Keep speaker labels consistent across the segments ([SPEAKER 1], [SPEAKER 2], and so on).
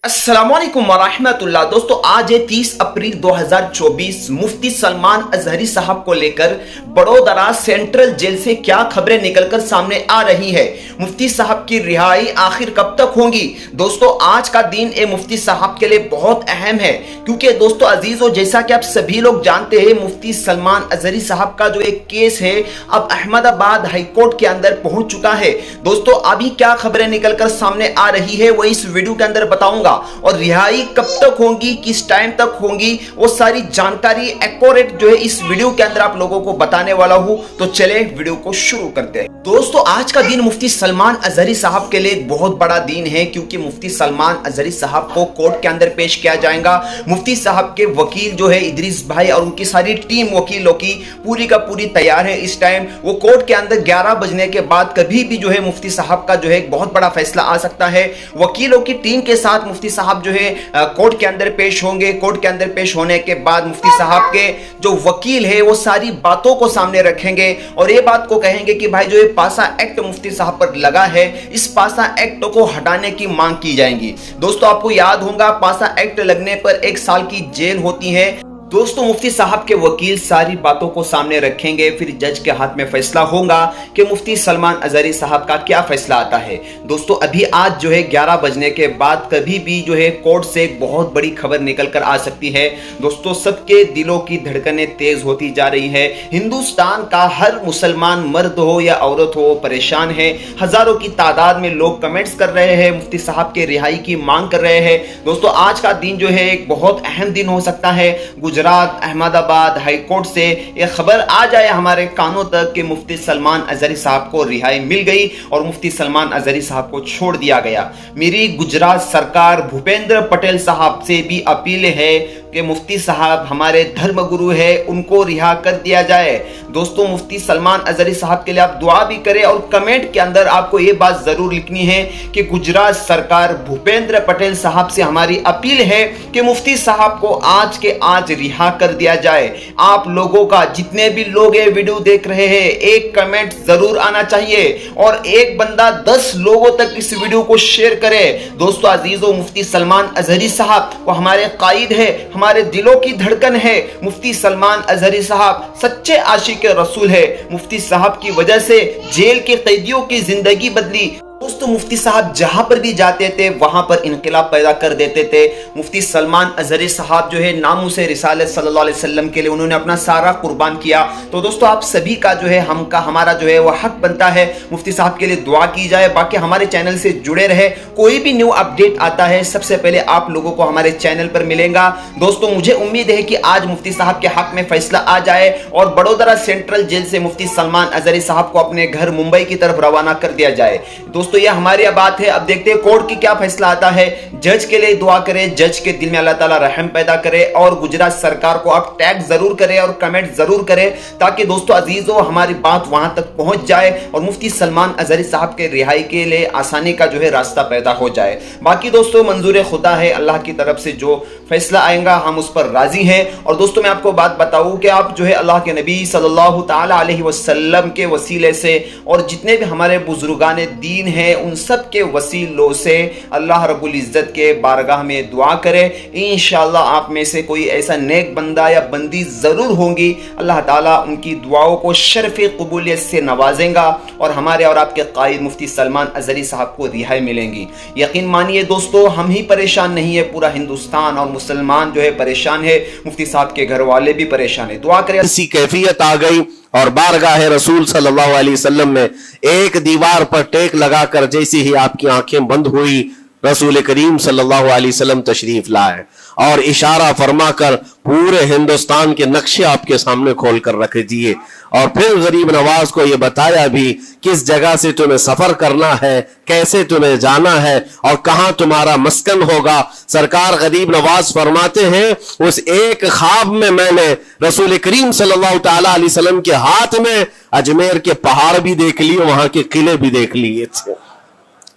[SPEAKER 1] अस्सलामुअलैकुम वरहमतुल्लाह। दोस्तों आज है 30 अप्रैल 2024। मुफ्ती सलमान अजहरी साहब को लेकर बड़ोदरा सेंट्रल जेल से क्या खबरें निकलकर सामने आ रही है। मुफ्ती साहब की रिहाई आखिर कब तक होगी। दोस्तों आज का दिन मुफ्ती साहब के लिए बहुत अहम है, क्योंकि दोस्तों अजीजों जैसा कि आप सभी लोग जानते हैं मुफ्ती सलमान अजहरी साहब का जो एक केस है अब अहमदाबाद हाईकोर्ट के अंदर पहुंच चुका है। दोस्तों अभी क्या खबरें निकलकर सामने आ रही है वो इस वीडियो के अंदर बताऊंगा, और रिहाई कब तक होगी, किस टाइम तक होगी, वो सारी जानकारी एक्यूरेट जो है इस वीडियो के अंदर आप लोगों को बताने वाला हूं। तो चले वीडियो को शुरू करते हैं। दोस्तों आज का दिन मुफ्ती सलमान अजहरी साहब के लिए एक बहुत बड़ा दिन है, क्योंकि मुफ्ती सलमान अजहरी साहब को कोर्ट के अंदर पेश किया जाएगा। मुफ्ती साहब के वकील जो है इदरीस भाई और उनकी सारी टीम वकीलों की पूरी का पूरी तैयार है। इस टाइम वो कोर्ट के अंदर 11 बजने के बाद कभी भी जो है मुफ्ती साहब का जो है एक बहुत बड़ा फैसला आ सकता है। वकीलों की टीम के साथ मुफ्ती साहब जो है कोर्ट के अंदर पेश होंगे। कोर्ट के अंदर पेश होने के बाद मुफ्ती साहब के जो वकील है वो सारी बातों को सामने रखेंगे और ये बात को कहेंगे कि भाई जो ये पासा एक्ट मुफ्ती साहब पर लगा है, इस पासा एक्ट को हटाने की मांग की जाएगी। दोस्तों आपको याद होगा पासा एक्ट लगने पर 1 साल की जेल होती है। दोस्तों मुफ्ती साहब के वकील सारी बातों को सामने रखेंगे, फिर जज के हाथ में फैसला होगा कि मुफ्ती सलमान अजहरी साहब का क्या फैसला आता है। दोस्तों अभी आज जो है 11 बजने के बाद कभी भी जो है कोर्ट से एक बहुत बड़ी खबर निकल कर आ सकती है। दोस्तों सबके दिलों की धड़कनें तेज होती जा रही है। हिंदुस्तान का हर मुसलमान मर्द हो या औरत हो परेशान है। हजारों की तादाद में लोग कमेंट्स कर रहे हैं, मुफ्ती साहब के रिहाई की मांग कर रहे हैं। दोस्तों आज का दिन जो है एक बहुत अहम दिन हो सकता है। गुजरात अहमदाबाद हाईकोर्ट से यह खबर आ जाए हमारे कानों तक कि मुफ्ती सलमान अजहरी साहब को रिहाई मिल गई और मुफ्ती सलमान अजहरी साहब को छोड़ दिया गया। मेरी गुजरात सरकार भूपेंद्र पटेल साहब से भी अपील है कि मुफ्ती साहब हमारे धर्मगुरु है, उनको रिहा कर दिया जाए। दोस्तों मुफ्ती सलमान अजहरी साहब के लिए आप दुआ भी करें और कमेंट के अंदर आपको ये बात जरूर लिखनी है कि गुजरात सरकार भूपेंद्र पटेल साहब से हमारी अपील है कि मुफ्ती साहब को आज के आज रिहा कर दिया जाए। आप लोगों का जितने भी लोग ये वीडियो देख रहे हैं एक कमेंट जरूर आना चाहिए और एक बंदा 10 लोगों तक इस वीडियो को शेयर करे। दोस्तों अजीजों मुफ्ती सलमान अजहरी साहब वो हमारे कायद है, हमारे दिलों की धड़कन है। मुफ्ती सलमान अजहरी साहब सच्चे आशिक रसूल है। मुफ्ती साहब की वजह से जेल के कैदियों की जिंदगी बदली। दोस्तों मुफ्ती साहब जहां पर भी जाते थे वहां पर इनकलाब पैदा कर देते थे। मुफ्ती सलमान अजहरी साहब जो है नामूसे रिसालत सल्लल्लाहु अलैहि वसल्लम के लिए उन्होंने अपना सारा कुर्बान किया। तो दोस्तों आप सभी का जो है हमारा जो है वो हक बनता है मुफ्ती साहब के लिए दुआ की जाए। बाकी हमारे चैनल से जुड़े रहे, कोई भी न्यू अपडेट आता है सबसे पहले आप लोगों को हमारे चैनल पर मिलेगा। दोस्तों मुझे उम्मीद है कि आज मुफ्ती साहब के हक में फैसला आ जाए और बड़ोदरा सेंट्रल जेल से मुफ्ती सलमान अजहरी साहब को अपने घर मुंबई की तरफ रवाना कर दिया जाए। दोस्तों यह हमारी बात है। अब देखते हैं कोर्ट की क्या फैसला आता है। जज के लिए दुआ करें, जज के दिल में अल्लाह ताला रहम पैदा करे और गुजरात सरकार को आप टैग जरूर करें और कमेंट जरूर करें, ताकि दोस्तों अजीजों हमारी बात वहां तक पहुंच जाए और मुफ्ती सलमान अजहरी साहब के रिहाई के लिए आसानी का जो है रास्ता पैदा हो जाए। बाकी दोस्तों मंजूर खुदा है, अल्लाह की तरफ से जो फैसला आएगा हम उस पर राजी हैं। और दोस्तों मैं आपको बात बताऊं कि आप जो है अल्लाह के नबी सल्लल्लाहु ताला अलैहि वसल्लम के वसीले से और जितने भी हमारे बुजुर्गान दीन है उन सब के वसीलों से अल्लाह रब्बुल इज्जत के बारगाह में दुआ करें। इंशाअल्लाह आप में से कोई ऐसा नेक बंदा या बंदी जरूर होंगी, अल्लाह ताला उनकी दुआओं को शर्फ कबूलियत से नवाजेगा और हमारे और आपके कायद मुफ्ती सलमान अजहरी साहब को रिहाई मिलेंगी। यकीन मानिए दोस्तों हम ही परेशान नहीं है, पूरा हिंदुस्तान और मुसलमान जो है परेशान है। मुफ्ती साहब के घर वाले भी परेशान है। दुआ करें।
[SPEAKER 2] ऐसी कैफियत आ गई और बारगाह रसूल सल्लल्लाहु अलैहि वसल्लम में एक दीवार पर टेक लगाकर जैसे ही आपकी आंखें बंद हुई रसूल करीम सल्लल्लाहु अलैहि वसल्लम तशरीफ लाए और इशारा फरमाकर पूरे हिंदुस्तान के नक्शे आपके सामने खोल कर रख दिए और फिर गरीब नवाज को यह बताया भी किस जगह से तुम्हें सफर करना है, कैसे तुम्हें जाना है और कहां तुम्हारा मस्कन होगा। सरकार गरीब नवाज फरमाते हैं उस एक ख्वाब में मैंने रसूल करीम सल्लल्लाहु ताला अलैहि वसल्लम के हाथ में अजमेर के पहाड़ भी देख लिए, वहां के किले भी देख लिए थे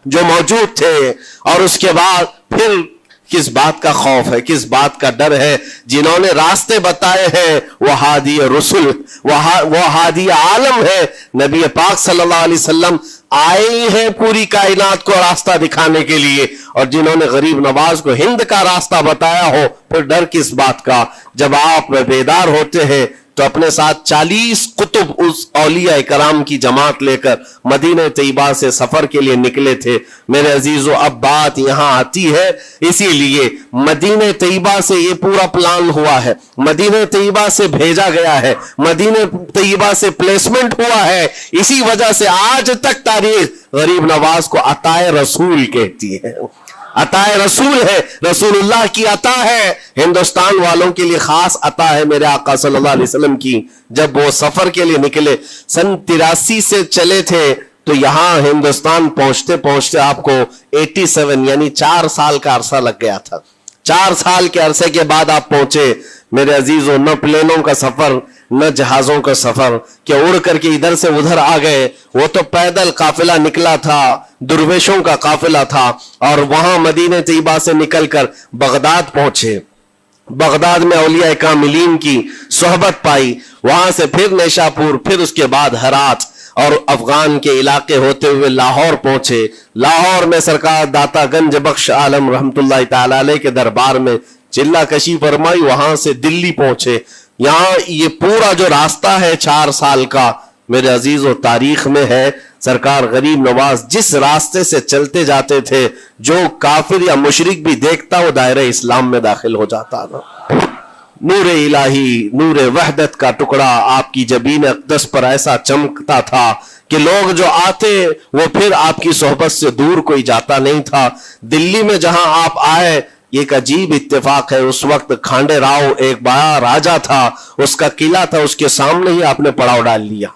[SPEAKER 2] जो मौजूद थे। और उसके बाद फिर किस बात का खौफ है, किस बात का डर है। जिन्होंने रास्ते बताए हैं वो हादी रसूल, वो हादी आलम है नबी पाक सल्लल्लाहु अलैहि वसल्लम। آئے ہی ہیں پوری کائنات کو راستہ دکھانے کے لیے، اور جنہوں نے غریب نواز کو ہند کا راستہ بتایا ہو، پھر ڈر کس بات کا؟ جب آپ بیدار ہوتے ہیں تو اپنے ساتھ 40 قطب اس اولیاء کرام کی جماعت لے کر مدینہ طیبہ سے سفر کے لیے نکلے تھے۔ میرے عزیزو، اب بات یہاں آتی ہے، اسی لیے مدینہ طیبہ سے یہ پورا پلان ہوا ہے، مدینہ طیبہ سے بھیجا گیا ہے، مدینہ طیبہ سے پلیسمنٹ ہوا ہے، اسی وجہ سے آج تک تاریخ غریب نواز کو عطائے رسول کہتی ہے۔ عطائے رسول ہے، رسول اللہ کی عطا ہے، ہندوستان والوں کے لیے خاص عطا ہے میرے آقا صلی اللہ علیہ وسلم کی۔ جب وہ سفر کے لیے نکلے، سن 83 سے چلے تھے، تو یہاں ہندوستان پہنچتے پہنچتے آپ کو 87 یعنی 4 سال کا عرصہ لگ گیا تھا۔ 4 سال کے عرصے کے بعد آپ پہنچے میرے عزیزوں، نہ پلینوں کا سفر نہ جہازوں کا سفر کہ اڑ کر کے ادھر سے ادھر آ گئے، وہ تو پیدل قافلہ نکلا تھا، درویشوں کا قافلہ تھا، اور وہاں مدینہ طیبہ سے نکل کر بغداد پہنچے۔ بغداد میں اولیاء کاملین کی صحبت پائی، وہاں سے پھر نیشاپور، پھر اس کے بعد ہرات، اور افغان کے علاقے ہوتے ہوئے لاہور پہنچے۔ لاہور میں سرکار داتا گنج بخش عالم رحمت اللہ تعالی علیہ کے دربار میں چلہ کشی فرمائی، وہاں سے دلی پہنچے۔ یہاں یہ پورا جو راستہ ہے 4 سال کا، میرے عزیز و تاریخ میں ہے۔ سرکار غریب نواز جس راستے سے چلتے جاتے تھے، جو کافر یا مشرک بھی دیکھتا وہ دائرہ اسلام میں داخل ہو جاتا تھا۔ نور الہی، نور وحدت کا ٹکڑا آپ کی جبین اقدس پر ایسا چمکتا تھا کہ لوگ جو آتے وہ پھر آپ کی صحبت سے دور کوئی جاتا نہیں تھا۔ دلی میں جہاں آپ آئے، ایک عجیب اتفاق ہے، اس وقت کھانڈے راؤ ایک بڑا راجہ تھا، اس کا قلعہ تھا، اس کے سامنے ہی آپ نے پڑاؤ ڈال لیا۔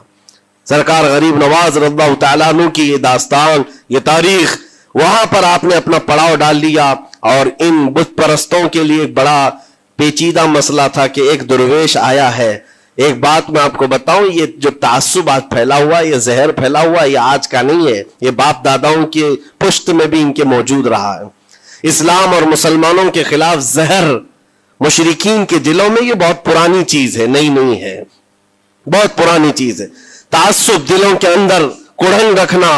[SPEAKER 2] سرکار غریب نواز رضی اللہ تعالیٰ عنہ کی یہ داستان، یہ تاریخ، وہاں پر آپ نے اپنا پڑاؤ ڈال لیا، اور ان بت پرستوں کے لیے ایک بڑا پیچیدہ مسئلہ تھا کہ ایک درویش آیا ہے۔ ایک بات میں آپ کو بتاؤں، یہ جو تعصب آج پھیلا ہوا، یہ زہر پھیلا ہوا، یہ آج کا نہیں ہے، یہ باپ داداؤں کی پشت میں بھی ان کے موجود رہا ہے۔ اسلام اور مسلمانوں کے خلاف زہر مشرکین کے دلوں میں یہ بہت پرانی چیز ہے، نئی نہیں ہے، بہت پرانی چیز ہے۔ تعصب دلوں کے اندر کڑھن رکھنا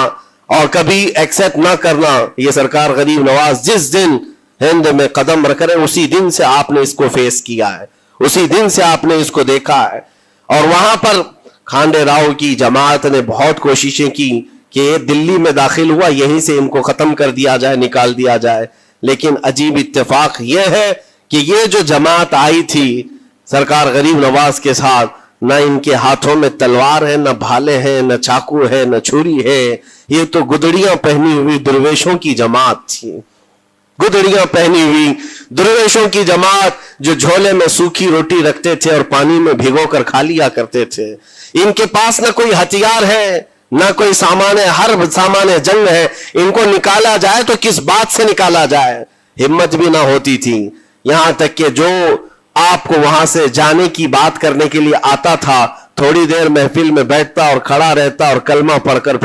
[SPEAKER 2] اور کبھی ایکسپٹ نہ کرنا، یہ سرکار غریب نواز جس دن ہند میں قدم رکھ رہے اسی دن سے آپ نے اس کو فیس کیا ہے، اسی دن سے آپ نے اس کو دیکھا ہے۔ اور وہاں پر کھانڈے راؤ کی جماعت نے بہت کوششیں کی کہ یہ دلی میں داخل ہوا، یہیں سے ان کو ختم کر دیا جائے، نکال دیا جائے، لیکن عجیب اتفاق یہ ہے کہ یہ جو جماعت آئی تھی سرکار غریب نواز کے ساتھ، نہ ان کے ہاتھوں میں تلوار ہے، نہ بھالے ہیں، نہ چاقو ہے، نہ چھری ہے، یہ تو گدڑیاں پہنی ہوئی درویشوں کی جماعت تھی، گدڑیاں پہنی ہوئی درویشوں کی جماعت، جو جھولے میں سوکھی روٹی رکھتے تھے اور پانی میں بھگو کر کھا لیا کرتے تھے۔ ان کے پاس نہ کوئی ہتھیار ہے، نہ کوئی سامان ہے، ہر سامان جنگ ہے، ان کو نکالا جائے تو کس بات سے نکالا جائے، ہمت بھی نہ ہوتی تھی۔ یہاں تک کہ جو آپ کو وہاں سے جانے کی بات کرنے کے لیے آتا تھا، تھوڑی دیر محفل میں بیٹھتا اور کھڑا رہتا اور کلمہ پڑھ کر